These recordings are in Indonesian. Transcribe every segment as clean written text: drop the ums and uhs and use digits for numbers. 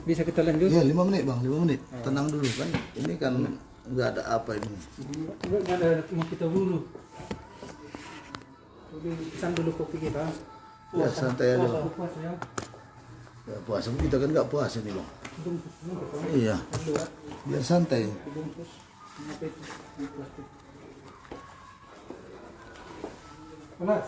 Bisa kita lanjut? Iya, 5 menit bang, 5 menit. Tenang dulu kan. Ini kan nggak ada apa ini. Nggak ada mau kita buru. Jadi pesan dulu kopi kita. Ya santai aja bang. Puasa ya. Ya, puasa kita kan nggak puasa nih bang. Iya. Biar santai. Dibungkus. Apa itu? Ini plastik. Panas.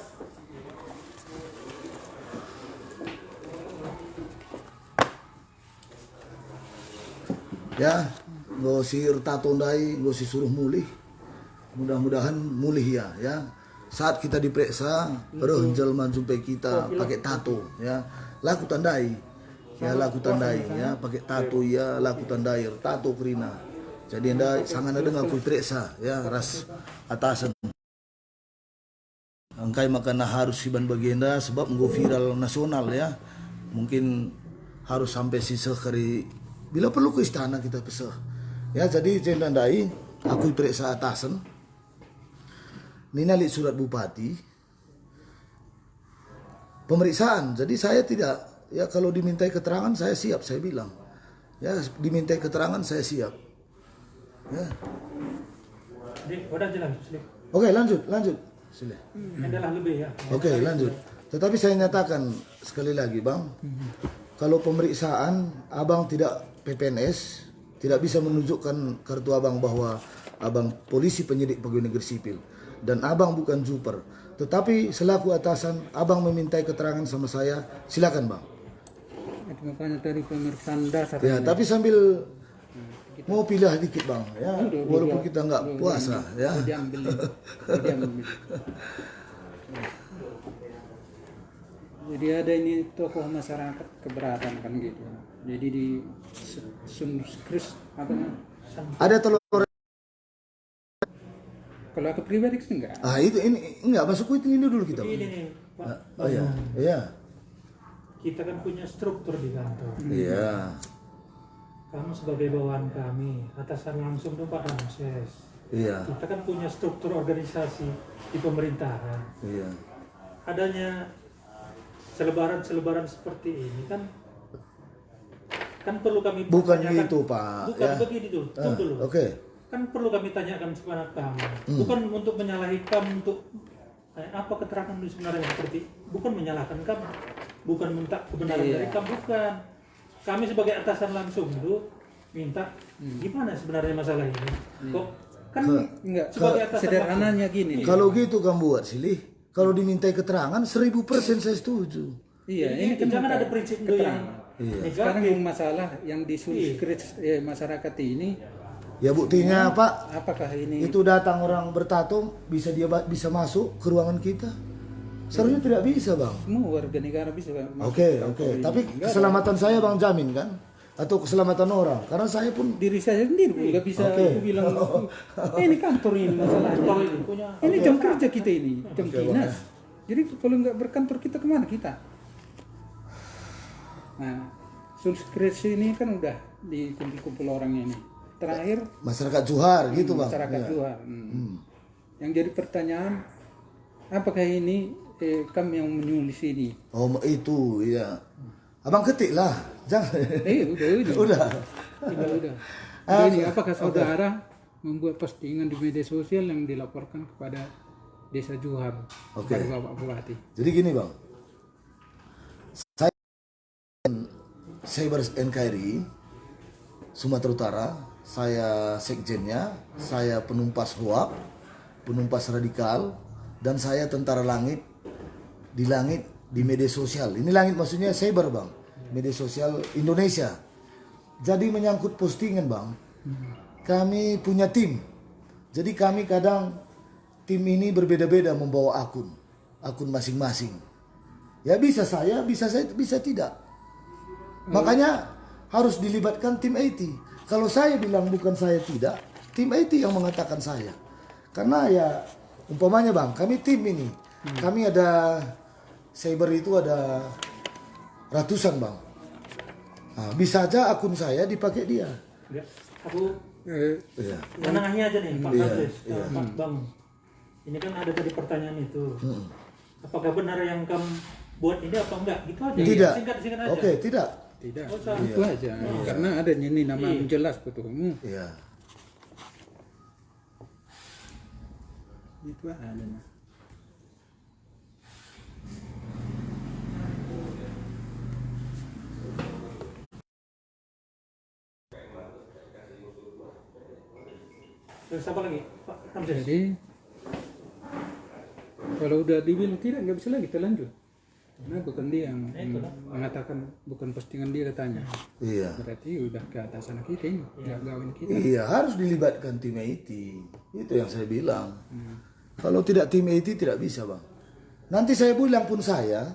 Ya, nggak usir tato ndai, nggak usir suruh mulih. Mudah-mudahan mulih ya. Saat kita diperiksa, jelma jumpai kita pakai tato ya. Laku tandai. Ya laku tandai ya, pakai tato ya, laku tandai tato kerina. Jadi anda sangat ada dengan periksa ya, ras atasan. Angkai makana harus siban bagenda sebab nggak viral nasional ya. Mungkin harus sampai sisa kari bila perlu ke istana kita pesah. Ya jadi cendandai aku periksa atasan. Nina lihat surat bupati. Pemeriksaan. Jadi saya tidak ya kalau dimintai keterangan saya siap, saya bilang. Ya dimintai keterangan saya siap. Ya. Udah jalan, Oke, lanjut. Sile. Adalah lebih ya. Oke, lanjut. Tetapi saya nyatakan sekali lagi, Bang. Kalau pemeriksaan Abang tidak PPNS, tidak bisa menunjukkan kartu Abang bahwa Abang polisi penyidik pegawai negeri sipil dan Abang bukan juper. Tetapi selaku atasan Abang memintai keterangan sama saya, silakan Bang. Itu makanya dari pemeriksaan dasar. Ya, tapi sambil mau pilih dikit Bang, ya. Walaupun kita nggak puasa, ya. Diambil. Jadi ada ini tokoh masyarakat keberatan kan gitu. Jadi di Sunskris apa namanya? Ada telur. Kalau aku pribadi sih enggak. Ah itu ini enggak masuk ini dulu kita. Ini nih, Pak. Oh iya, iya. Kita kan punya struktur di kantor. Iya. Kamu sebagai bawahan kami, atasan langsung tuh Pak Ramses. Iya. Kita kan punya struktur organisasi di pemerintahan. Iya. Adanya selebaran seperti ini kan perlu kami Bukan tanyakan. itu, Pak. Bukan Ya. begini tuh. Tunggu dulu. Oke. Kan perlu kami tanyakan kepada kamu. Bukan untuk menyalahi kamu untuk apa keterangan itu sebenarnya seperti bukan menyalahkan kamu, bukan minta kebenaran dari kamu, bukan. Kami sebagai atasan langsung itu minta gimana sebenarnya masalah ini. Kok kan Enggak, sebagai atasan sederhananya langsung. gini. Kalau gitu kamu buat silih. Kalau dimintai keterangan 1000% saya setuju. Iya, Jadi ini kan jangan ada prinsip itu yang Iya. sekarang negatif. yang masalah yang di Sunskris masyarakat ini Ya buktinya Pak, apakah ini itu datang orang bertato bisa dia bisa masuk ke ruangan kita. Seharusnya tidak bisa, Bang. semua warga negara bisa masuk Oke. ke kantor ini? Tapi Enggak ada. keselamatan saya Bang jamin kan? Atau keselamatan orang. Karena saya pun Diri saya sendiri nggak bisa Oke. aku bilang ini kantor ini masalahnya. Kalau ini punya Ini jam kerja kita ini, jam dinas. Jadi kalau nggak berkantor kita kemana kita? Nah, Sunskris ini kan udah dikumpul-kumpul orang ini. Terakhir masyarakat Johar gitu, Bang. masyarakat Iya. Johar. Yang jadi pertanyaan, apakah ini kami yang menulis ini? Oh, itu iya. Abang ketik lah. Jangan. Udah. Udah. Udah. Ini apakah saudara membuat postingan di media sosial yang dilaporkan kepada Desa Johar, Oke. kepada Bapak Bupati? Jadi gini, Bang. Saya Cyber NKRI Sumatera Utara, saya sekjennya, saya penumpas hoak, penumpas radikal, dan saya tentara langit di media sosial. Ini langit maksudnya cyber, Bang. Media sosial Indonesia. Jadi menyangkut postingan, Bang. Kami punya tim. Jadi kami kadang tim ini berbeda-beda membawa akun masing-masing. Ya bisa saya, bisa tidak. Makanya harus dilibatkan tim IT. Kalau saya bilang bukan saya tidak, tim IT yang mengatakan saya. Karena ya umpamanya Bang, kami tim ini. Kami ada cyber itu ada ratusan Bang. Nah, bisa aja akun saya dipakai dia. Ya, aku Iya. menengahi aja nih Pak Iya, Ramses, iya. Pak Bang. Ini kan ada tadi pertanyaan itu. Apakah benar yang kamu buat ini apa enggak? Gitu aja. Tidak. Singkat aja. Oke, tidak. Tidak, Oh, sama. itu aja. Karena ada ini nama jelas ketuamu. Iya. Itu adanya. Terus apa lagi Pak Ramses? Jadi kalau udah dibilang tidak, nggak bisa lagi kita lanjut. Karena bukan dia yang mengatakan, bukan postingan dia katanya. Iya. Berarti udah ke atasan kita ini, nggak gawin kita. Iya, harus dilibatkan tim IT. Itu yang saya bilang. Kalau tidak tim IT tidak bisa, Bang. Nanti saya bilang pun saya,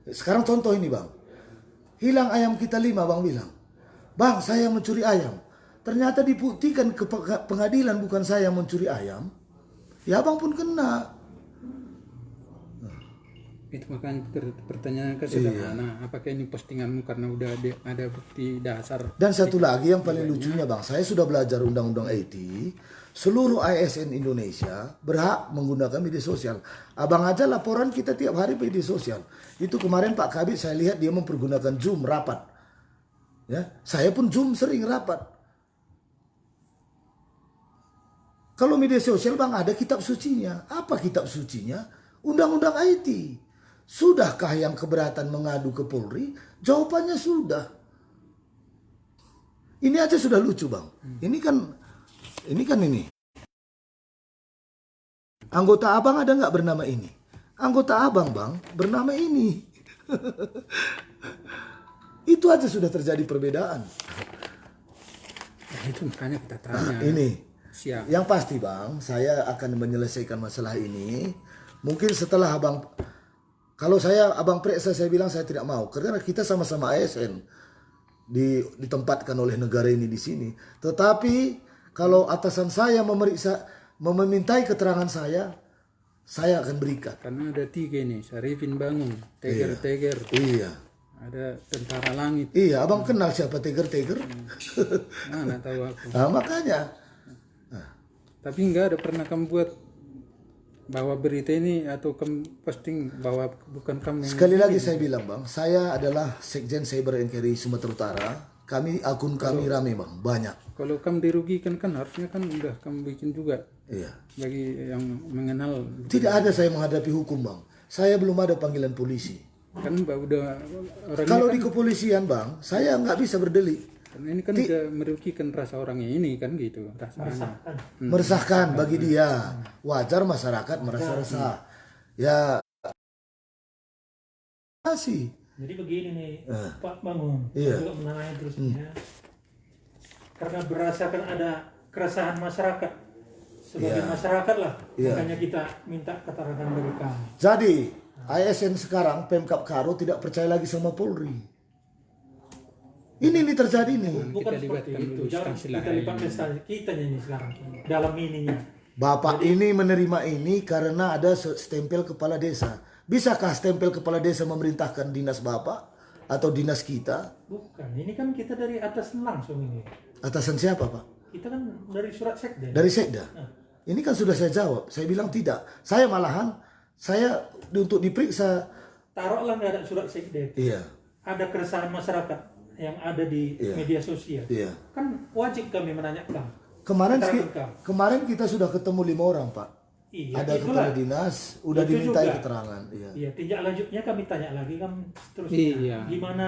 sekarang contoh ini, Bang. Hilang ayam kita 5, Bang bilang. Bang, saya mencuri ayam. Ternyata dibuktikan ke pengadilan bukan saya mencuri ayam. Ya, Bang pun kena. Itu makanya pertanyaan ke sederhana, apakah ini postinganmu karena udah ada bukti dasar? Dan satu lagi yang paling lucunya, Bang, saya sudah belajar undang-undang IT. Seluruh ASN Indonesia berhak menggunakan media sosial. Abang aja laporan kita tiap hari media sosial. Itu kemarin Pak Kabit saya lihat dia mempergunakan Zoom rapat. Ya, saya pun Zoom sering rapat. Kalau media sosial, Bang, ada kitab sucinya. Apa kitab sucinya? Undang-undang IT. Sudahkah yang keberatan mengadu ke Polri? Jawabannya sudah. Ini aja sudah lucu, Bang. Ini kan ini. Anggota abang ada nggak bernama ini? Anggota abang, Bang, bernama ini. Itu aja sudah terjadi perbedaan. Nah, itu makanya kita tanya. Ini. Siap. Yang pasti, Bang, saya akan menyelesaikan masalah ini. Mungkin setelah abang, kalau abang periksa, saya bilang saya tidak mau. Karena kita sama-sama ASN. Ditempatkan oleh negara ini di sini. Tetapi kalau atasan saya memintai keterangan saya akan berikan. Karena ada 3 nih, Syarifin Bangun, Teger. Iya. Ada Tentara Langit. Iya, abang kenal siapa Teger? Mana tahu aku. Nah, makanya. Tapi nggak ada pernah kamu buat bahwa berita ini atau kamu posting bahwa bukan kamu yang Sekali lagi saya bilang, Bang, saya adalah Sekjen Cyber NKRI Sumatera Utara. Akun kami rame, Bang, banyak. Kalau kamu dirugikan kan harusnya kan udah kamu bikin juga. Iya. Bagi yang mengenal. Tidak ada saya menghadapi hukum, Bang. Saya belum ada panggilan polisi. Kan udah orang Kalau ini di kepolisian, Bang, saya nggak bisa berdelik. karena ini kan udah merugikan rasa orangnya ini kan gitu rasanya. Meresahkan bagi dia. Wajar masyarakat merasa resah. Ya, kasih. Jadi begini nih Pak Bangun, Iya. juga menangani terusnya. Karena berasakan ada keresahan masyarakat, sebagai masyarakat lah, makanya kita minta keterangan dari kamu. Jadi, ASN sekarang Pemkab Karo tidak percaya lagi sama Polri. Ini terjadi nih. Bukan Kita seperti libatkan itu, dulu jangan instansi kita lain. libatkan instansi kita ini sekarang dalam ininya. Bapak ini menerima ini karena ada stempel kepala desa. Bisakah stempel kepala desa memerintahkan dinas Bapak atau dinas kita? Bukan, ini kan kita dari atas langsung ini. Atasan siapa, Pak? Kita kan dari surat sekda. Dari Sekda. Ini kan sudah saya jawab. Saya bilang tidak. Saya malahan, untuk diperiksa. Taruhlah nggak ada surat sekda. Iya. Ada keresahan masyarakat yang ada di media sosial. Iya. Kan wajib kami menanyakan. Kemarin kita sudah ketemu 5 orang, Pak. Iya, Ada kepala dinas, udah Itu dimintai juga. keterangan. Iya. Iya, tindak lanjutnya kami tanya lagi kan terusnya. Iya. Gimana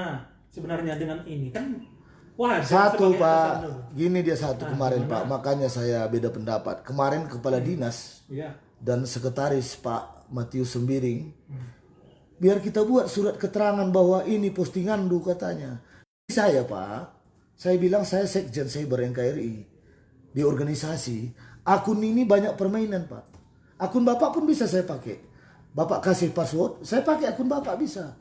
sebenarnya dengan ini kan wajar Satu, sebagai Pak. atasan dulu. Gini dia kemarin, Pak. Makanya saya beda pendapat. Kemarin kepala dinas Iya. dan sekretaris Pak Matius Sembiring, biar kita buat surat keterangan bahwa ini postingan lu katanya. Saya, Pak, saya bilang saya Sekjen Cyber NKRI di organisasi. Akun ini banyak permainan, Pak. Akun Bapak pun bisa saya pakai. Bapak kasih password, saya pakai akun Bapak bisa.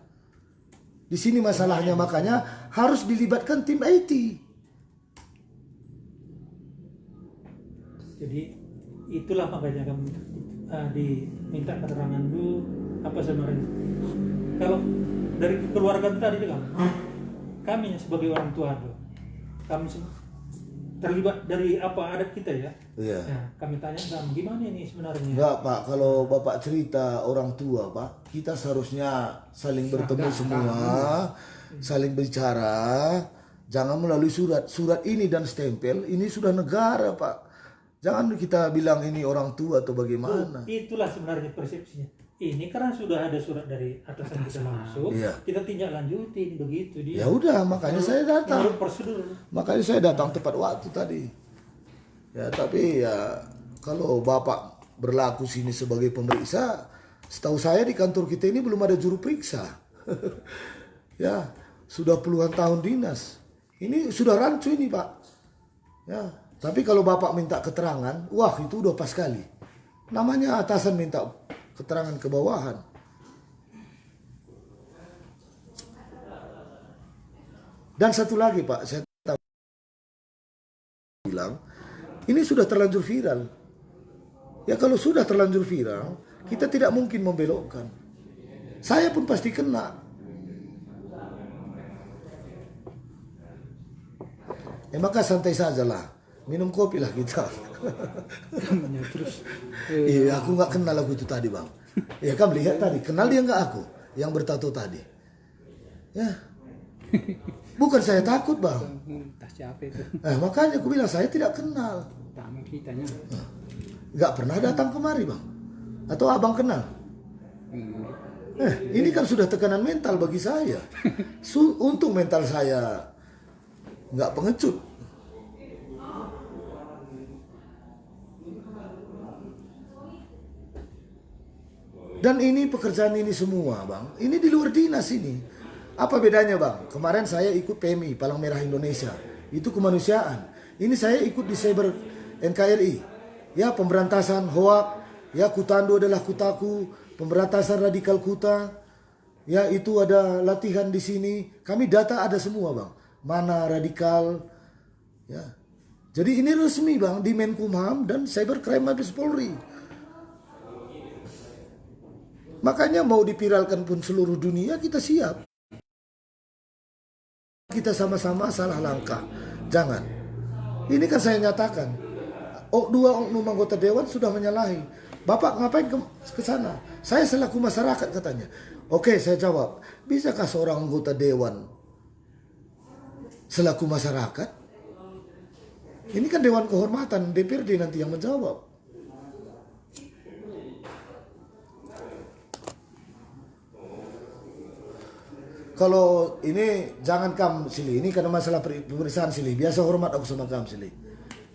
Di sini masalahnya, makanya harus dilibatkan tim IT. Jadi itulah makanya kami diminta keterangan dulu apa sebenarnya. Kalau dari keluarga tadi juga kami sebagai orang tua tuh, kami terlibat dari apa adat kita ya. Iya. Nah, kami tanya sama gimana ini sebenarnya. Enggak, Pak, kalau Bapak cerita orang tua, Pak, kita seharusnya saling bertemu semua. saling bicara, jangan melalui surat. Surat ini dan stempel ini sudah negara, Pak. Jangan kita bilang ini orang tua atau bagaimana. Itulah sebenarnya persepsinya. Ini karena sudah ada surat dari atasan kita langsung, Iya. kita tinjak lanjutin begitu dia. Ya udah, makanya saya datang. Menurut prosedur. Makanya saya datang tepat waktu tadi. Ya, tapi ya kalau Bapak berlaku sini sebagai pemeriksa, setahu saya di kantor kita ini belum ada juru periksa. Ya, sudah puluhan tahun dinas. Ini sudah rancu ini, Pak. Ya, tapi kalau Bapak minta keterangan, wah itu udah pas sekali. Namanya atasan minta keterangan ke bawahan. Dan satu lagi, Pak, saya bilang, ini sudah terlanjur viral. Ya kalau sudah terlanjur viral, kita tidak mungkin membelokkan. Saya pun pasti kena. Maka santai sajalah. Minum kopi lah kita. Namanya terus. Iya, aku nggak kenal lagu itu tadi, Bang. Ya kamu lihat tadi, kenal dia nggak aku yang bertato tadi? Ya, bukan saya takut, Bang. Entah siapa itu. Makanya aku bilang saya tidak kenal. Tamu kitanya. Nggak pernah datang kemari, Bang. Atau abang kenal? Ini kan sudah tekanan mental bagi saya. Untung mental saya nggak pengecut. Dan ini pekerjaan ini semua, Bang. Ini di luar dinas ini. Apa bedanya, Bang? Kemarin saya ikut PMI, Palang Merah Indonesia. Itu kemanusiaan. Ini saya ikut di Cyber NKRI. Ya, pemberantasan hoak. Ya, Kutando adalah Kutaku. Pemberantasan radikal Kuta. Ya, itu ada latihan di sini. Kami data ada semua, Bang. Mana radikal. Ya. Jadi ini resmi, Bang, di Menkumham dan Cybercrime Mabes Polri. Makanya mau dipiralkan pun seluruh dunia kita siap. Kita sama-sama salah langkah. Jangan. Ini kan saya nyatakan. Dua oknum anggota dewan sudah menyalahi. Bapak ngapain ke sana? Saya selaku masyarakat katanya. Oke, saya jawab. Bisakah seorang anggota dewan selaku masyarakat? Ini kan Dewan Kehormatan DPRD nanti yang menjawab. Kalau ini jangan kamu Sili, ini karena masalah pemeriksaan Sili. Biasa hormat aku sama kamu Sili.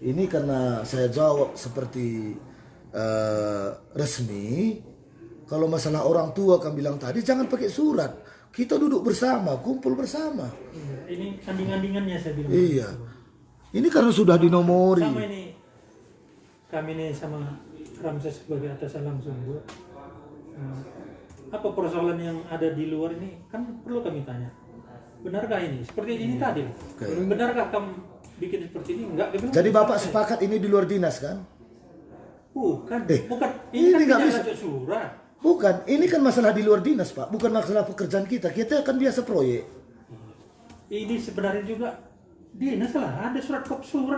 Ini karena saya jawab seperti resmi. Kalau masalah orang tua kamu bilang tadi jangan pakai surat. Kita duduk bersama, kumpul bersama. Ini anding-andingannya saya bilang. Iya. Ini karena sudah dinomori. Sama ini kami ini sama Ramses sebagai atasan langsung buat. Apa persoalan yang ada di luar ini kan perlu kami tanya. Benarkah ini? Seperti ini tadi. Okay. Benarkah kamu bikin seperti ini? Enggak. Jadi Bapak sepakat ini di luar dinas kan? Bukan. Bukan. ini Ini kan nggak tidak bisa. ada surat. Bukan, ini kan masalah di luar dinas, Pak. Bukan masalah pekerjaan kita. Kita kan biasa proyek. Ini sebenarnya juga dinas lah. Ada surat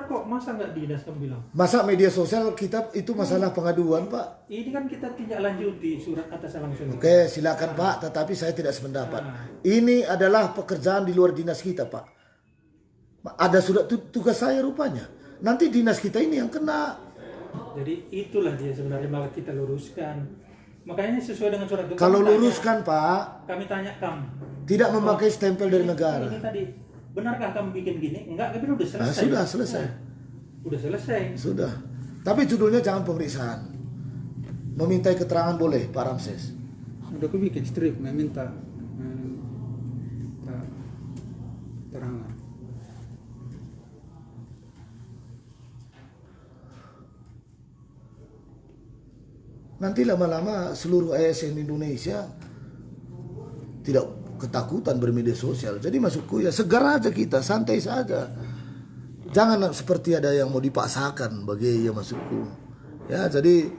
kok. Masa nggak dinas kamu bilang? Masa media sosial kita itu masalah pengaduan, Pak? Ini kan kita tindak lanjuti surat atasan langsung. Oke, silakan Pak. Tetapi saya tidak sependapat. Ini adalah pekerjaan di luar dinas kita, Pak. Ada surat tugas saya rupanya. Nanti dinas kita ini yang kena. Jadi itulah dia sebenarnya maka kita luruskan. Makanya sesuai dengan surat itu. Kalau kami luruskan, tanya, Pak, kami tanya kamu. tidak memakai stempel dari negara. Ini tadi, benarkah kamu bikin gini? Enggak, tapi udah selesai. Nah, sudah selesai. Udah selesai. Sudah. Tapi judulnya jangan pemeriksaan. Memintai keterangan boleh, Pak Ramses. Udah aku bikin strip meminta keterangan. Nanti lama-lama seluruh ASN Indonesia tidak ketakutan bermedia sosial. Jadi maksudku ya segar aja kita, santai saja. Jangan seperti ada yang mau dipaksakan bagi ya maksudku. Ya jadi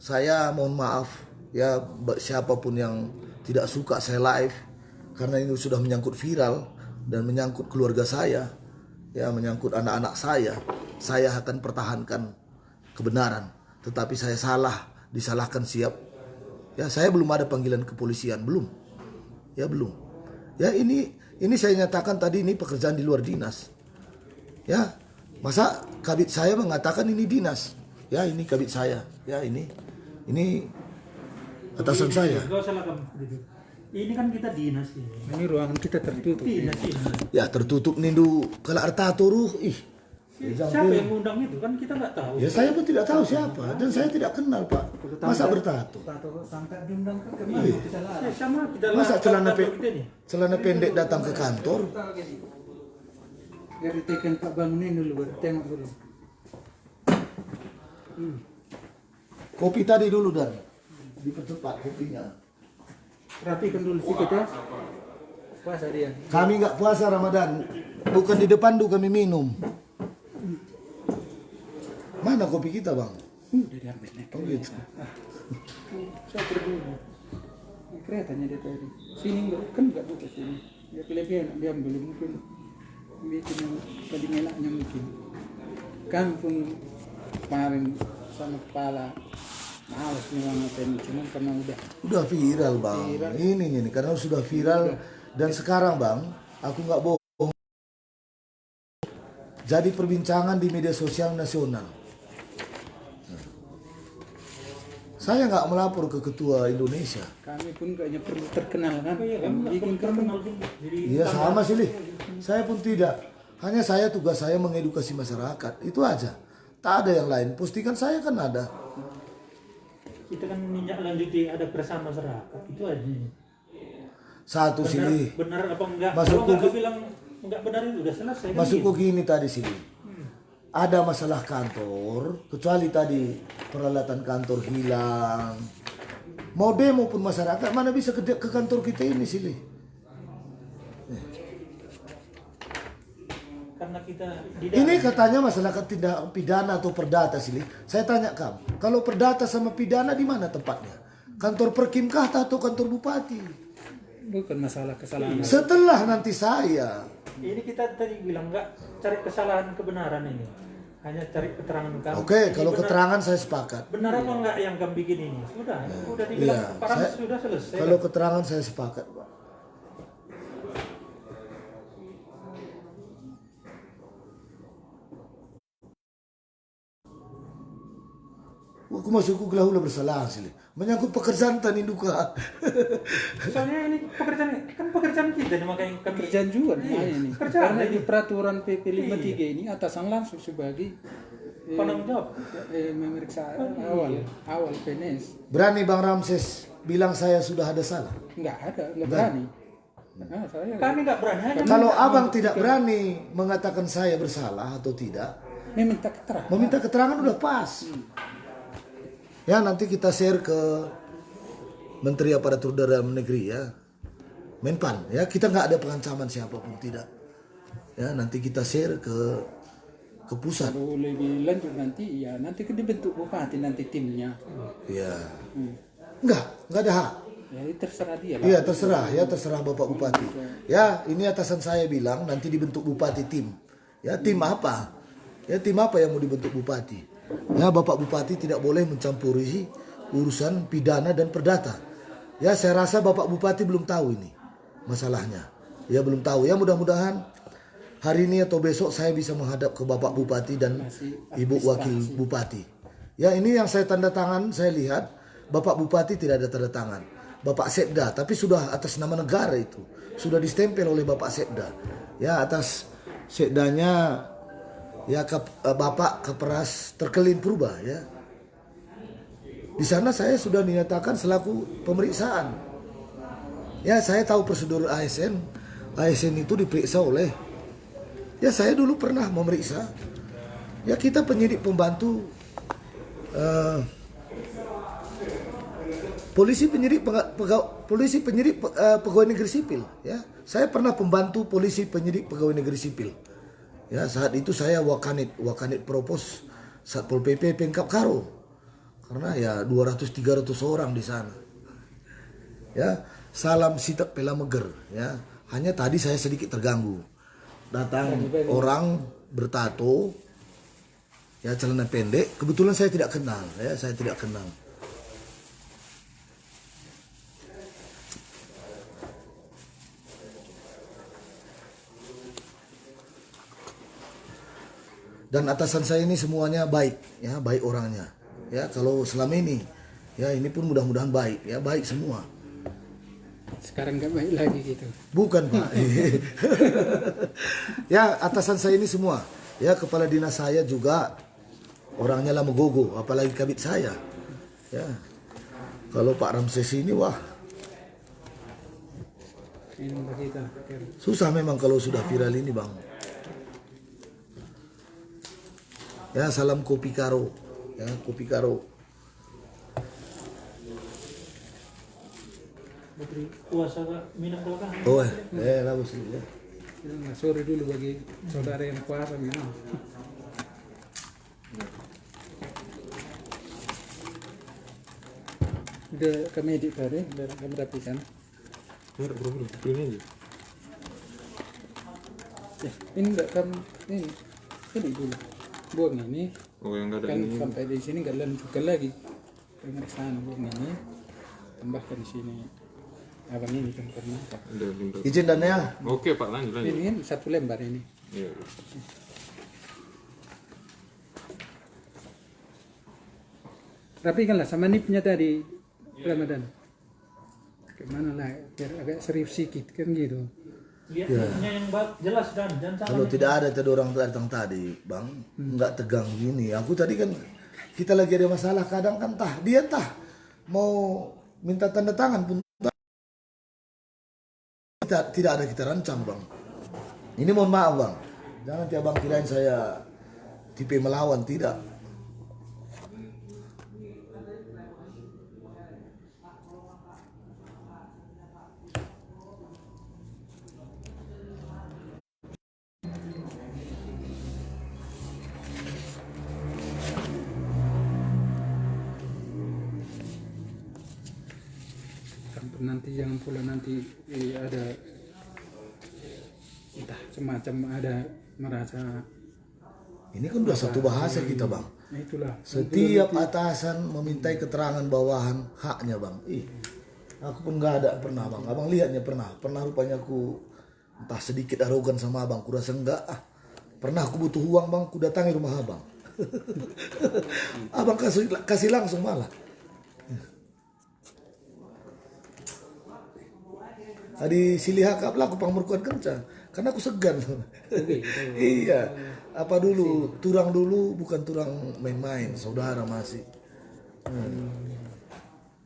saya mohon maaf ya siapapun yang tidak suka saya live karena ini sudah menyangkut viral dan menyangkut keluarga saya, ya menyangkut anak-anak saya akan pertahankan kebenaran. Tetapi saya salah, disalahkan siap. Ya saya belum ada panggilan kepolisian, belum. Ya belum. Ya ini Ini saya nyatakan tadi ini pekerjaan di luar dinas. Ya, masa kabit saya mengatakan ini dinas? Ya, ini kabit saya. Ya, ini atasan saya. Gak usah lah kamu. Ini kan kita dinas ini. Ini ruangan kita tertutup. Dinas ini. Ya, tertutup nindu kala arta turuh. Siapa yang ngundang itu kan kita nggak tahu. Ya saya pun tidak tahu siapa dan saya tidak kenal Pak. Masa bertato? Tato sampai diundang ke kami. Sama kita Masa kita nih. celana pendek datang ke kantor? Biar diteken Pak bangunin dulu, baru tengok dulu. Kopi tadi dulu dan dipercepat kopinya. Rapikan dulu sedikit ya. Puasa dia. Kami nggak puasa Ramadan, bukan di depan dulu kami minum. Mana kopi kita bang? Udah diambil nih. Oh gitu. Saya dulu. Keretanya dia tadi. Sini enggak buka sini. Dia pilih dia ambil mungkin bikin yang paling enaknya mungkin. Kan pun kemarin sama kepala males memang ngapain, cuman karena Udah viral bang. Ini karena sudah viral dan sekarang bang, aku nggak bohong. Jadi perbincangan di media sosial nasional. Saya nggak melapor ke ketua Indonesia. kami pun kayaknya perlu terkenal kan. Kamu Bikin terkenal juga. Jadi Iya sama sih Lih. Saya pun tidak. Hanya saya tugas saya mengedukasi masyarakat. Itu aja. Tak ada yang lain. Postingan saya kan ada. kita kan minyak lanjuti ada keresahan masyarakat itu aja. Satu sih Lih. Benar apa enggak? Masuk Kalau ke- nggak bilang enggak benar itu udah selesai. kan Masuk gitu. ke gini tadi sih Lih. Ada masalah kantor. Kecuali tadi peralatan kantor hilang. Mau demo pun masyarakat mana bisa ke kantor kita ini sih Lih. Karena kita di Ini katanya masalah tindak pidana atau perdata sih Lih. Saya tanya kamu, kalau perdata sama pidana di mana tempatnya? Kantor Perkimkah atau kantor bupati? Bukan masalah kesalahan. Setelah nanti saya, ini kita tadi bilang enggak cari kesalahan kebenaran ini. Hanya cari keterangan kamu. oke, Ini kalau benar- keterangan saya sepakat. benar apa enggak yang kamu bikin ini? Sudah dibilang Iya, parang saya- sudah selesai. Kalau keterangan saya sepakat, Pak. Aku masuk ke hula bersalah sih. Lih. Menyangkut pekerjaan tani duka. Soalnya ini pekerjaan kita nih makanya kami Kerjaan juga namanya ini. kerjaan Karena ini. di peraturan PP 53 ini atasan langsung sebagai penanggung jawab. memeriksa awal PNS. Berani Bang Ramses bilang saya sudah ada salah. Enggak berani. Nah, saya Kami enggak berani hanya Kalau abang tidak berani mengatakan saya bersalah atau tidak, meminta keterangan. meminta keterangan udah pas. Ya nanti kita share ke Menteri Aparatur Dalam Negeri ya, Menpan. Ya kita nggak ada pengancaman siapapun tidak. Ya nanti kita share ke pusat. Kalau lebih lanjut nanti ya nanti kan dibentuk bupati nanti timnya. Ya nggak ada hak. Ya itu terserah dia lah. Iya terserah Bapak Bupati. Ya ini atasan saya bilang nanti dibentuk Bupati tim. Ya tim apa? Ya tim apa yang mau dibentuk Bupati? Ya Bapak Bupati tidak boleh mencampuri urusan pidana dan perdata. Ya saya rasa Bapak Bupati belum tahu ini masalahnya. Ya belum tahu. Ya mudah-mudahan hari ini atau besok saya bisa menghadap ke Bapak Bupati dan Ibu Wakil Bupati. Ya ini yang saya tanda tangan, saya lihat Bapak Bupati tidak ada tanda tangan. Bapak Sekda, tapi sudah atas nama negara itu. Sudah distempel oleh Bapak Sekda. Ya atas Sekdanya ya Bapak Keperas Terkelin Purba ya. Di sana saya sudah dinyatakan selaku pemeriksaan. Ya saya tahu prosedur ASN. ASN itu diperiksa oleh ya saya dulu pernah memeriksa. Ya kita penyidik pembantu polisi penyidik pegawai negeri sipil ya. Saya pernah pembantu polisi penyidik pegawai negeri sipil. Ya, saat itu saya wakanit propos Satpol PP Pemkab Karo. Karena ya 200-300 orang di sana. Ya, salam sitak pelameger ya. Hanya tadi saya sedikit terganggu. Datang orang bertato ya celana pendek, kebetulan saya tidak kenal ya, saya tidak kenal. Dan atasan saya ini semuanya baik, ya, baik orangnya. Ya, kalau selama ini, ya ini pun mudah-mudahan baik, ya, baik semua. Sekarang nggak baik lagi gitu. Bukan Pak. Ya, atasan saya ini semua. Ya, kepala dinas saya juga orangnya lah megogo, apalagi kabit saya. Ya, kalau Pak Ramses ini wah Ini bagi kita. susah memang kalau sudah viral ini Bang. Ya, salam kopi karo. Ya, kopi karo. Beri puasa minum belakang. Oh, bagus ya. Nah, sorry dulu bagi saudara yang puasa memang. Udah ke medik tadi, udah kamu rapikan. Ini enggak kamu ini dulu. Buang ini. Oh, yang nggak ada Kan ini. sampai di sini nggak lanjutkan lagi. Pemeriksaan buang ini. Tambahkan di sini. Abang ini kan pernah. Ada lembar. Izin dan ya. Oke Pak, lanjut. Ini kan satu lembar ini. Iya. Rapikanlah sama nipnya tadi Ramadan. Kemana lah biar agak serius sedikit kan gitu. Lihat yang jelas dan jangan salah. Kalau tidak ada tadi orang datang tadi, Bang, nggak tegang gini. Aku tadi kan kita lagi ada masalah, kadang kan dia mau minta tanda tangan pun tidak ada kita rancang, Bang. Ini mohon maaf, Bang. Jangan tiap Bang kirain saya tipe melawan, tidak. Nanti jangan pula nanti ada entah semacam ada merasa Ini kan udah satu bahasa kita, Bang. nah itulah Setiap atasan memintai keterangan bawahan haknya, Bang. Aku pun nggak ada pernah, Bang. Abang lihatnya pernah rupanya aku entah sedikit arogan sama Abang. Kurasa enggak. Pernah aku butuh uang, Bang. Ku datangi rumah Abang. Abang kasih langsung malah. Tadi silihakap lah aku pangmurkuan kencang. Karena aku segan. Iya. Apa dulu? Turang dulu bukan turang main-main. Saudara masih.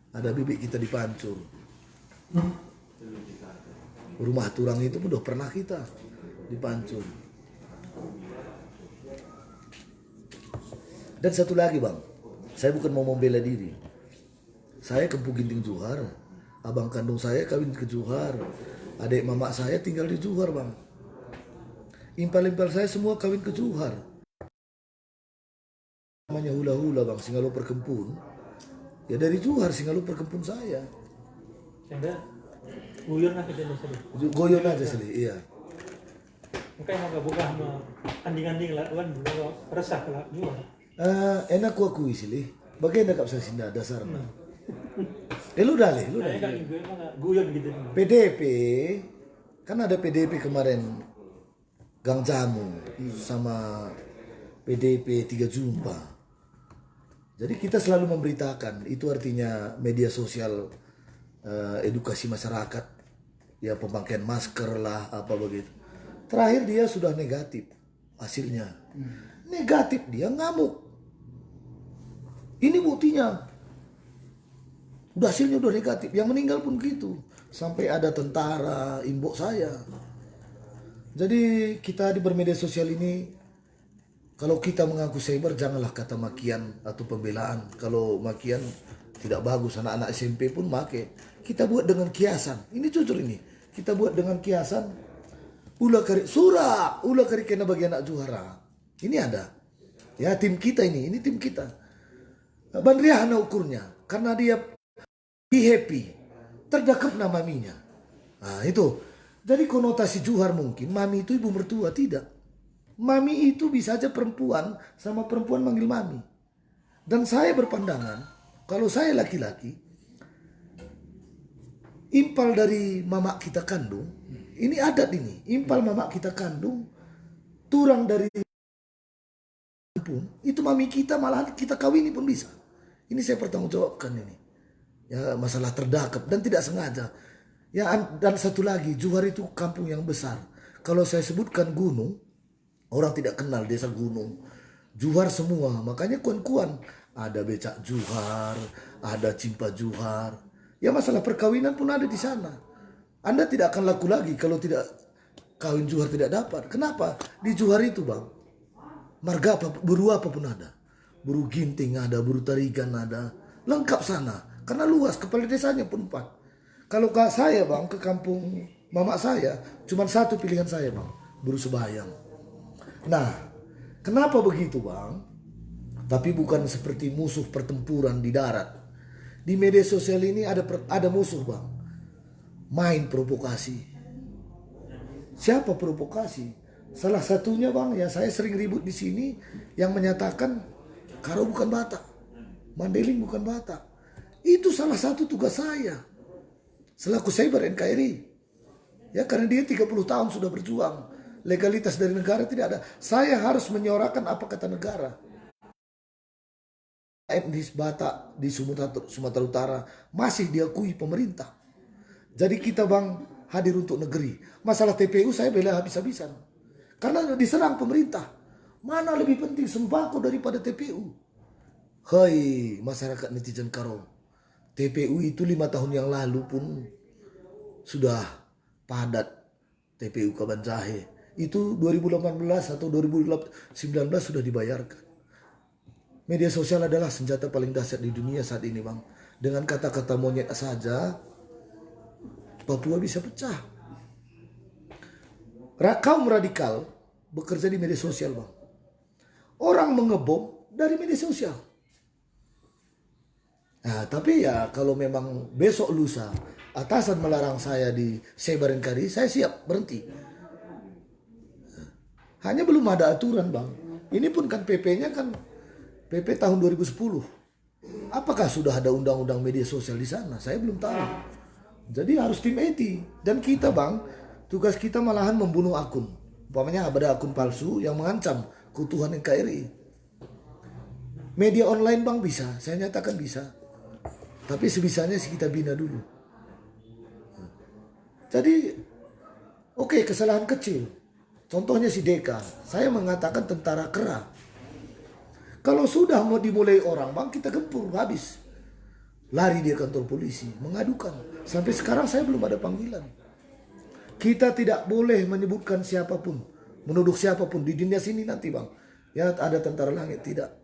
Ada bibik kita dipancur. Rumah turang itu pun udah pernah kita dipancur. Dan satu lagi, Bang. Saya bukan mau membela diri. Saya Kempu Ginting Johar. Abang kandung saya kawin ke Johar. Adik mamak saya tinggal di Johar, Bang. Impal-impal saya semua kawin ke Johar. Namanya hula-hula, Bang, Singalo Perkempun. Ya dari Johar Singalo Perkempun saya. Sehingga guyon lah kita sini. Goyon aja sih, iya. Makanya mau buka sama anding-anding lah, kan resah lah juga. Enak ku akui sih. Bagaimana kap saya sinda dasarnya? Lu dah. Saya kan guyon gitu. PDP kan ada PDP kemarin Gang Jamu sama PDP 3 Jumpa. Jadi kita selalu memberitakan, itu artinya media sosial, edukasi masyarakat, ya pemakaian masker lah apa begitu. Terakhir dia sudah negatif hasilnya. Negatif, dia ngamuk. Ini buktinya. Udah hasilnya udah negatif. Yang meninggal pun gitu. Sampai ada tentara imbok saya. Jadi kita di bermedia sosial ini, kalau kita mengaku cyber, janganlah kata makian atau pembelaan. Kalau makian tidak bagus, anak-anak SMP pun make. Kita buat dengan kiasan. Ini jujur ini. Kita buat dengan kiasan. Ulah kari kena bagi anak juara. Ini ada. Ya tim kita ini tim kita. Bandriahana ukurnya. Karena dia happy. Terdakap nama maminya. Nah itu. Jadi konotasi Johar mungkin mami itu ibu mertua, tidak. Mami itu bisa aja perempuan sama perempuan manggil mami. Dan saya berpandangan kalau saya laki-laki, impal dari mamak kita kandung, ini adat ini, impal mamak kita kandung, turang dari kampung, itu mami kita malahan kita kawini pun bisa. Ini saya pertanggungjawabkan ini. Ya, masalah terdakap dan tidak sengaja. Ya, dan satu lagi, Johar itu kampung yang besar. Kalau saya sebutkan gunung, orang tidak kenal desa gunung. Johar semua, makanya kuan-kuan. Ada becak Johar, ada cimpa Johar. Ya, masalah perkawinan pun ada di sana. Anda tidak akan laku lagi kalau tidak kawin Johar tidak dapat. Kenapa? Di Johar itu bang, marga apa, buru apapun ada. Buru ginting ada, buru tarigan ada. Lengkap sana. Karena luas, kepala desanya pun 4. Kalau saya bang, ke kampung mama saya, cuma satu pilihan saya bang, buru Sebayang. Nah, kenapa begitu bang? Tapi bukan seperti musuh pertempuran di darat. Di media sosial ini ada musuh bang. Main provokasi. Siapa provokasi? Salah satunya bang, ya saya sering ribut di sini yang menyatakan Karo bukan Batak, Mandeling bukan Batak. Itu salah satu tugas saya selaku cyber NKRI. Ya, karena dia 30 tahun sudah berjuang. Legalitas dari negara tidak ada. Saya harus menyuarakan apa kata negara. Etnis Batak di Sumatera Utara masih diakui pemerintah. Jadi kita bang hadir untuk negeri. Masalah TPU saya bela habis-habisan. Karena diserang pemerintah. Mana lebih penting sembako daripada TPU? Hei masyarakat netizen Karo. TPU itu 5 tahun yang lalu pun sudah padat TPU Kaban Jahe. Itu 2018 atau 2019 sudah dibayarkan. Media sosial adalah senjata paling dahsyat di dunia saat ini bang. Dengan kata-kata monyet saja Papua bisa pecah. Kaum radikal bekerja di media sosial bang. Orang mengebom dari media sosial. Nah, tapi ya kalau memang besok lusa atasan melarang saya di Cyber NKRI, saya siap berhenti. Hanya belum ada aturan bang. Ini pun kan PP-nya kan PP tahun 2010. Apakah sudah ada undang-undang media sosial di sana? Saya belum tahu. Jadi harus tim IT. Dan kita bang, tugas kita malahan membunuh akun. Umpamanya ada akun palsu yang mengancam keutuhan NKRI. Media online bang bisa, saya nyatakan bisa. Tapi sebisanya sih kita bina dulu. Jadi, oke, kesalahan kecil. Contohnya si Deka. Saya mengatakan tentara kera. Kalau sudah mau dimulai orang, bang, kita gempur, habis. Lari dia kantor polisi, mengadukan. Sampai sekarang saya belum ada panggilan. Kita tidak boleh menyebutkan siapapun. Menuduh siapapun. Di dunia sini nanti bang. Ya ada tentara langit, tidak.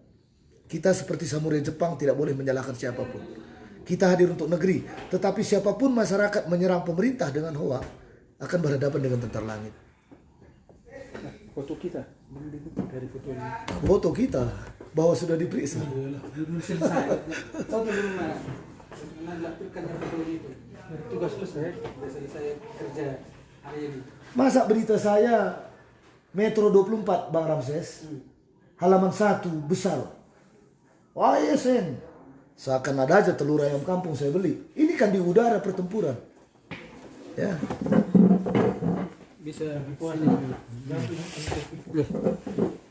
Kita seperti samurai Jepang tidak boleh menyalahkan siapapun. Kita hadir untuk negeri. Tetapi siapapun masyarakat menyerang pemerintah dengan hoak akan berhadapan dengan tentara langit. Foto kita dari foto ini. Foto kita bahwa sudah diperiksa. Belum selesai. Foto belum lakukan foto itu. Tugas selesai. Selesai kerja hari ini. Masa berita saya Metro 24 Bang Ramses. Halaman 1 besar. Wah sen. Seakan ada aja telur ayam kampung saya beli. Ini kan di udara pertempuran. Ya. Bisa puasa.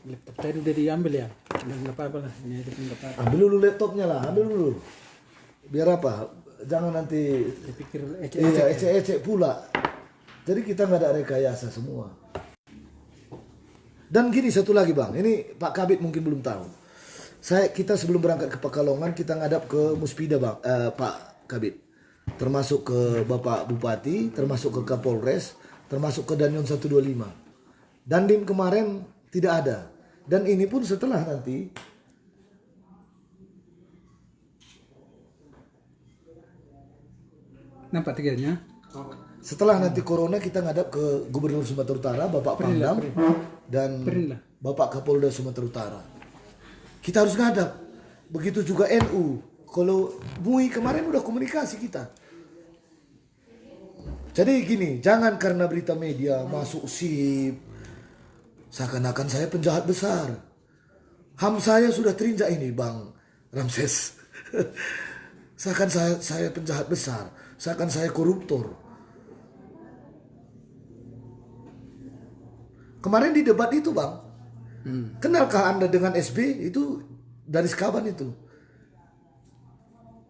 Laptop tadi udah diambil ya. Enggak apa-apa lah. Ini itu enggak apa-apa. Ambil dulu laptopnya lah, ambil dulu. Biar apa? Jangan nanti Dipikir iya, ecek-ecek pula. Jadi kita nggak ada rekayasa semua. Dan gini satu lagi bang, ini Pak Kabit mungkin belum tahu. Kita sebelum berangkat ke Pekalongan kita ngadap ke Muspida bang, Pak Kabit. Termasuk ke Bapak Bupati, termasuk ke Kapolres, termasuk ke Danyon 125. Dandim kemarin tidak ada. Dan ini pun setelah nanti nampak tiganya. setelah nanti corona kita ngadap ke Gubernur Sumatera Utara, Bapak Pangdam dan Bapak Kapolda Sumatera Utara. Kita harus ngadap. Begitu juga NU. Kalau MUI kemarin udah komunikasi kita. Jadi gini, jangan karena berita media masuk SIP seakan-akan saya penjahat besar. HAM saya sudah terinjak ini Bang Ramses. Seakan saya penjahat besar, seakan saya koruptor. Kemarin di debat itu Bang, Kenalkah Anda dengan SB? Itu dari sekaban itu.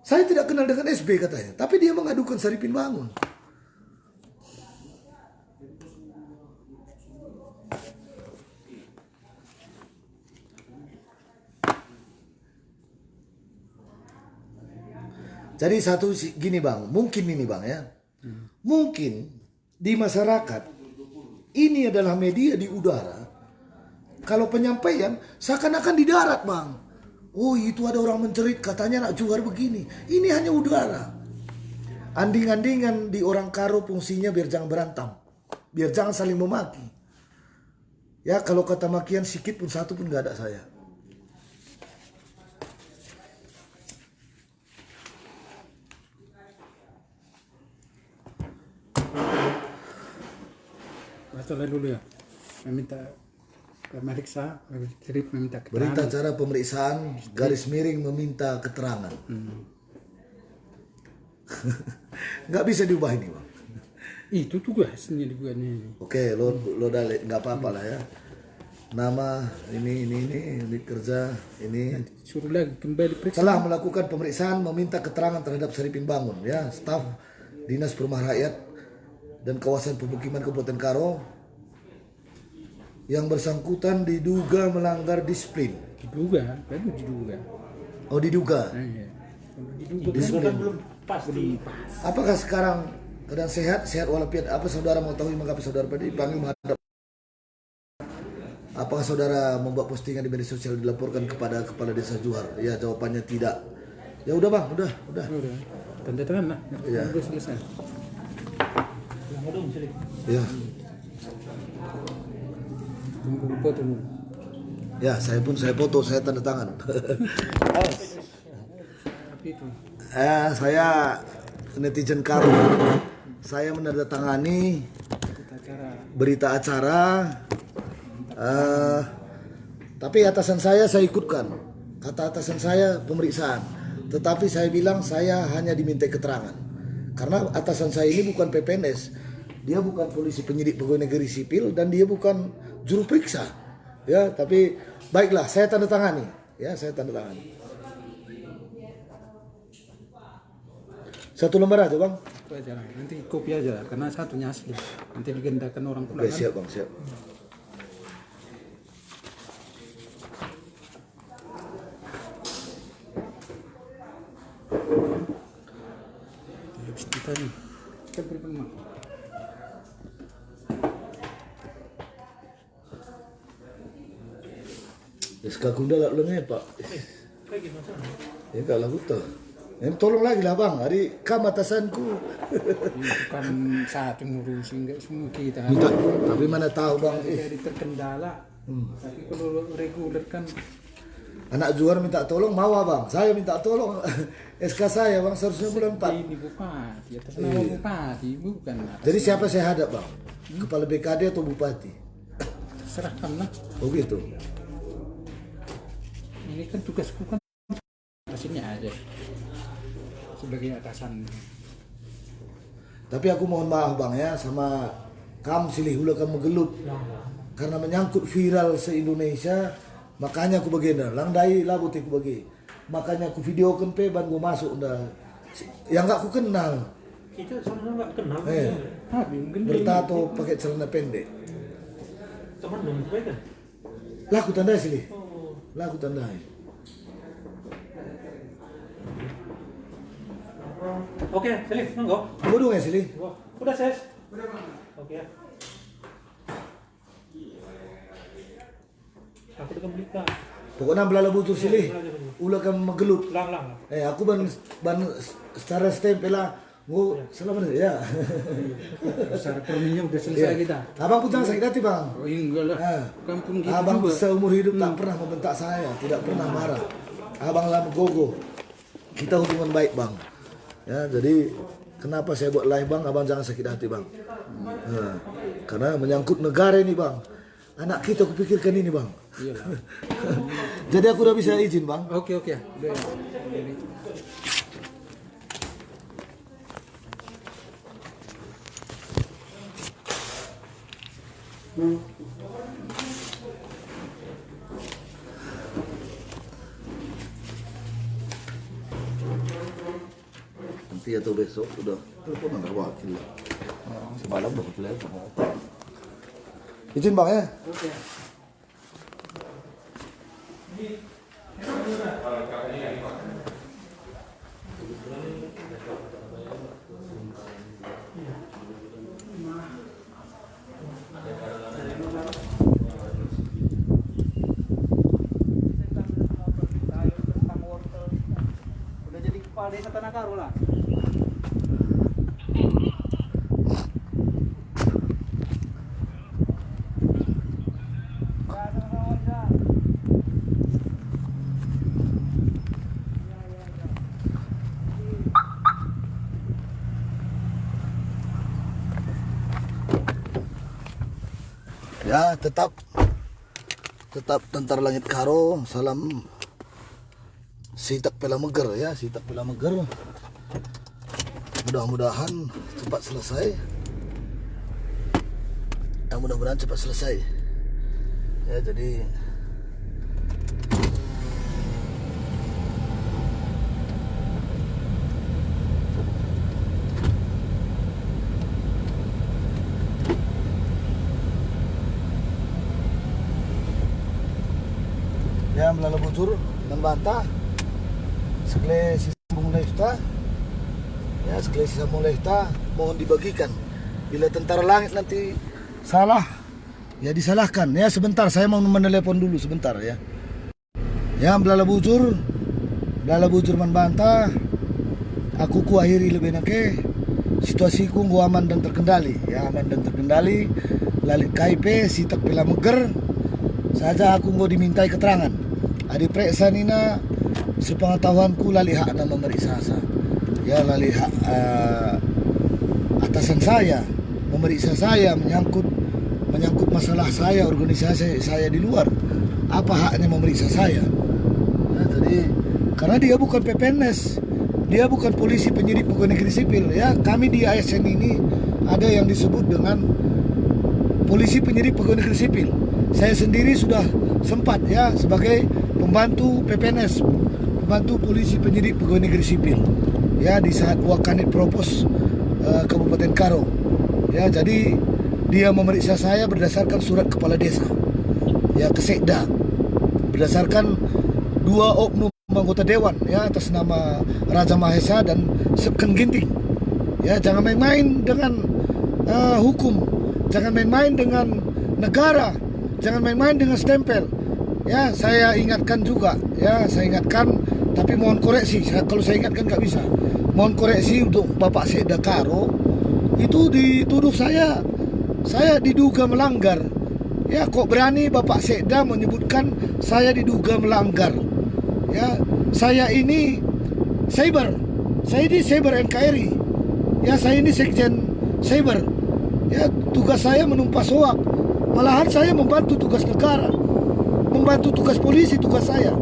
Saya tidak kenal dengan SB katanya, tapi dia mengadukan Saripin Bangun. Jadi satu gini bang, mungkin ini bang ya, mungkin di masyarakat ini adalah media di udara. Kalau penyampaian seakan-akan di darat bang. Oh itu ada orang mencerit katanya nak juar begini. Ini hanya udara. Anding-andingan di orang Karo fungsinya biar jangan berantem, biar jangan saling memaki. Ya kalau kata makian sikit pun satu pun nggak ada saya. Bacalah dulu ya. Meminta pemeriksa, cerita meminta keterangan. Berita acara pemeriksaan garis miring meminta keterangan. Nggak bisa diubah ini bang. Itu juga hasilnya dibuat ini. Oke, lo dalik nggak apa-apa lah ya. Nama ini kerja ini. Suruh lagi kembali periksa. Telah melakukan pemeriksaan meminta keterangan terhadap Saripin Bangun ya, staf Dinas Perumahan Rakyat dan Kawasan Pemukiman Kabupaten Karo yang bersangkutan diduga melanggar disiplin. Diduga, baru diduga. Oh diduga. Iya. Kalau diduga Disiplin kan belum pasti. Apakah sekarang keadaan sehat walafiat? Apa saudara mengetahui mengapa saudara dipanggil menghadap? Apakah saudara membuat postingan di media sosial dilaporkan kepada Kepala Desa Johar? Ya jawabannya tidak. Ya udah bang, udah. udah. Tanda tangan lah. Iya. Udah selesai. Lama dong sini. Ya, Tunggu foto dulu. ya saya foto, saya tanda tangan. Tapi itu. Saya netizen Karo. Saya menandatangani berita acara. Tapi atasan saya ikutkan. Kata atasan saya pemeriksaan. Tetapi saya bilang saya hanya diminta keterangan. Karena atasan saya ini bukan PPNS. Dia bukan polisi penyidik pegawai negeri sipil dan dia bukan juru periksa. Ya, tapi baiklah saya tanda tangani. Ya, saya tanda tangani. Satu lembar aja, Bang. Itu aja lah. Nanti kopi aja karena satunya asli. Nanti digendakan orang Oke, pulang. siap, Bang, siap. Habis kita nih. Kita beri peluang. SK Kunda lah belum ya, Pak. Kayak gimana? Ya enggak lah betul. Yang tolong lagi lah Bang, hari kam atasanku. Ini bukan satu ngurusin enggak semua kita. Minta, tapi mana tahu Bang. Jadi terkendala. Tapi kalau reguler kan Anak juara minta tolong mau Bang. Saya minta tolong SK saya Bang seharusnya bulan 4. ini bupati, atas nama bupati bukan. Atas Jadi siapa saya hadap Bang? Kepala BKD atau bupati? serahkan lah. Oh gitu. Ini kan tugasku kan hasilnya aja sebagai atasan. Tapi aku mohon maaf Bang ya sama kam silih hula kamu gelut. Karena menyangkut viral se-Indonesia, makanya aku begini, langdai labut aku bagi. Makanya aku videokan pe ban gua masuk dah. Yang enggak aku kenal. Kita sebenarnya nggak kenal. Bertato pakai celana pendek. Teman dong, baik kan? Lah aku tandai sini. Oh, Lah aku tandai. oke, Selif, nunggu. Tunggu dong ya sini. Wah, udah ses. Udah bang. Oke ya. Aku udah beli kak. Pokoknya belala butuh sini. Ulah kamu megelut. Lang. Aku ban secara stempel lah. Gua selamat ya. Secara perminya udah selesai kita. Abang pun jangan sakit hati Bang. Oh enggak lah. Ah. Kampung gitu Abang juga. seumur hidup tak pernah membentak saya, tidak pernah marah. Abang lah gogo. Kita hubungan baik Bang. Ya, jadi kenapa saya buat live Bang? Abang jangan sakit hati Bang. Nah, karena menyangkut negara ini Bang. Anak kita kupikirkan ini Bang. Iyalah. Jadi aku udah bisa izin Bang. Oke. Udah. nanti atau besok udah telepon ada wakil. Semalam udah telepon. Izin bang ya. Oke. Udah jadi kepala desa Tanah Karo lah. Ya tetap Tentara Langit Karo, salam Sitak Pela Meger ya, Sitak Pela Meger. Mudah-mudahan cepat selesai. Ya, mudah-mudahan cepat selesai. Ya jadi ya melala bujur dan bantah sekali sambung lefta ya sekali sambung lefta mohon dibagikan. Bila Tentara Langit nanti salah ya disalahkan ya. Sebentar saya mau menelepon dulu sebentar ya. Ya melala bujur man bantah aku ku akhiri lebih nake situasiku gua aman dan terkendali ya, aman dan terkendali. Lalit KIP Sitak Pela Meger saja aku mau dimintai keterangan. Adi preksa nina sepengetahuanku lali hak na memeriksa saya. Ya lali hak atasan saya memeriksa saya menyangkut masalah saya, organisasi saya di luar. Apa haknya memeriksa saya? Ya, jadi karena dia bukan PPNS, dia bukan polisi penyidik pegawai negeri sipil. Ya kami di ASN ini ada yang disebut dengan polisi penyidik pegawai negeri sipil. Saya sendiri sudah sempat ya sebagai pembantu PPNS, pembantu polisi penyidik pegawai negeri sipil ya di saat Wakanit Propos Kabupaten Karo ya. Jadi dia memeriksa saya berdasarkan surat kepala desa ya ke Sekda, berdasarkan 2 oknum anggota dewan ya atas nama Raja Mahesa dan Sepken Ginting ya. Jangan main-main dengan hukum, jangan main-main dengan negara, jangan main-main dengan stempel. Ya, saya ingatkan juga, ya, saya ingatkan, tapi mohon koreksi. Kalau saya ingatkan nggak bisa. Mohon koreksi untuk Bapak Sekda Karo. Itu dituduh saya diduga melanggar. Ya, kok berani Bapak Sekda menyebutkan saya diduga melanggar? Ya, saya ini cyber NKRI. Ya, saya ini Sekjen Cyber. Ya, tugas saya menumpas hoak. Malahan saya membantu tugas negara, membantu tugas polisi, tugas saya.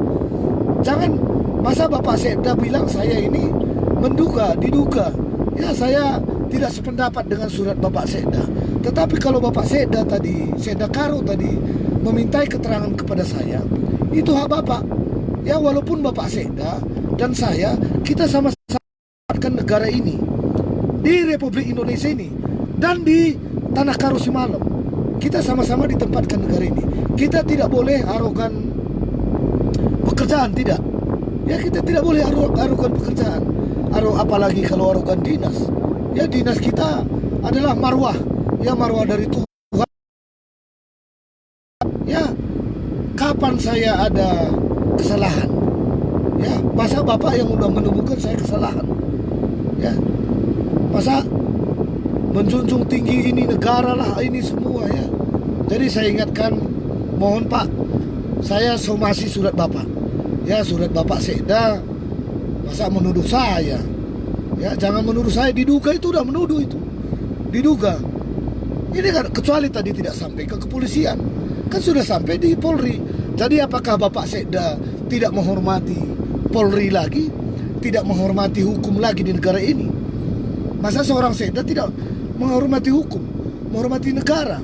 Jangan masa Bapak Sekda bilang saya ini diduga. Ya, saya tidak sependapat dengan surat Bapak Sekda. Tetapi kalau Bapak Sekda Karo tadi memintai keterangan kepada saya, itu hak Bapak. Ya, walaupun Bapak Sekda dan saya, kita sama-sama negara ini di Republik Indonesia ini dan di Tanah Karo Simalom. Kita sama-sama ditempatkan negara ini. Kita tidak boleh arogan pekerjaan, tidak. Ya, kita tidak boleh arogan pekerjaan. Apalagi kalau arogan dinas. Ya, dinas kita adalah marwah. Ya, marwah dari Tuhan. Ya, kapan saya ada kesalahan? Ya, masa Bapak yang udah menemukan saya kesalahan? Ya, masa menjunjung tinggi ini negara lah, ini semua ya. Jadi saya ingatkan, mohon Pak, saya somasi surat Bapak. Ya, surat Bapak Sekda, masa menuduh saya? Ya, jangan menuduh saya, diduga itu udah menuduh itu. Diduga. Ini kan kecuali tadi tidak sampai ke kepolisian. Kan sudah sampai di Polri. Jadi apakah Bapak Sekda tidak menghormati Polri lagi? Tidak menghormati hukum lagi di negara ini? Masa seorang Sekda tidak menghormati hukum, menghormati negara?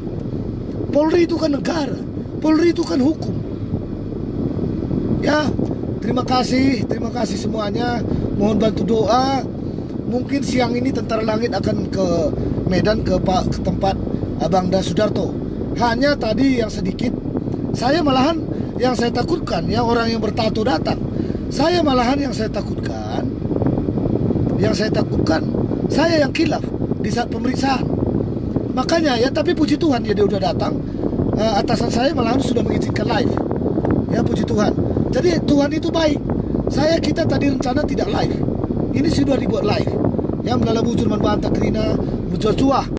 Polri itu kan negara, Polri itu kan hukum. Ya, terima kasih semuanya. Mohon bantu doa mungkin siang ini Tentara Langit akan ke Medan ke tempat Abang Da Sudarto. Hanya tadi yang sedikit, saya malahan yang saya takutkan ya orang yang bertato datang. Saya malahan yang saya takutkan, saya yang khilaf di saat pemeriksaan. Makanya ya, tapi puji Tuhan ya dia udah datang. Atasan saya malahan sudah mengizinkan live. Ya puji Tuhan. Jadi Tuhan itu baik. Kita tadi rencana tidak live. Ini sudah dibuat live. Ya melalui Jurman Banta Krina, Berjuah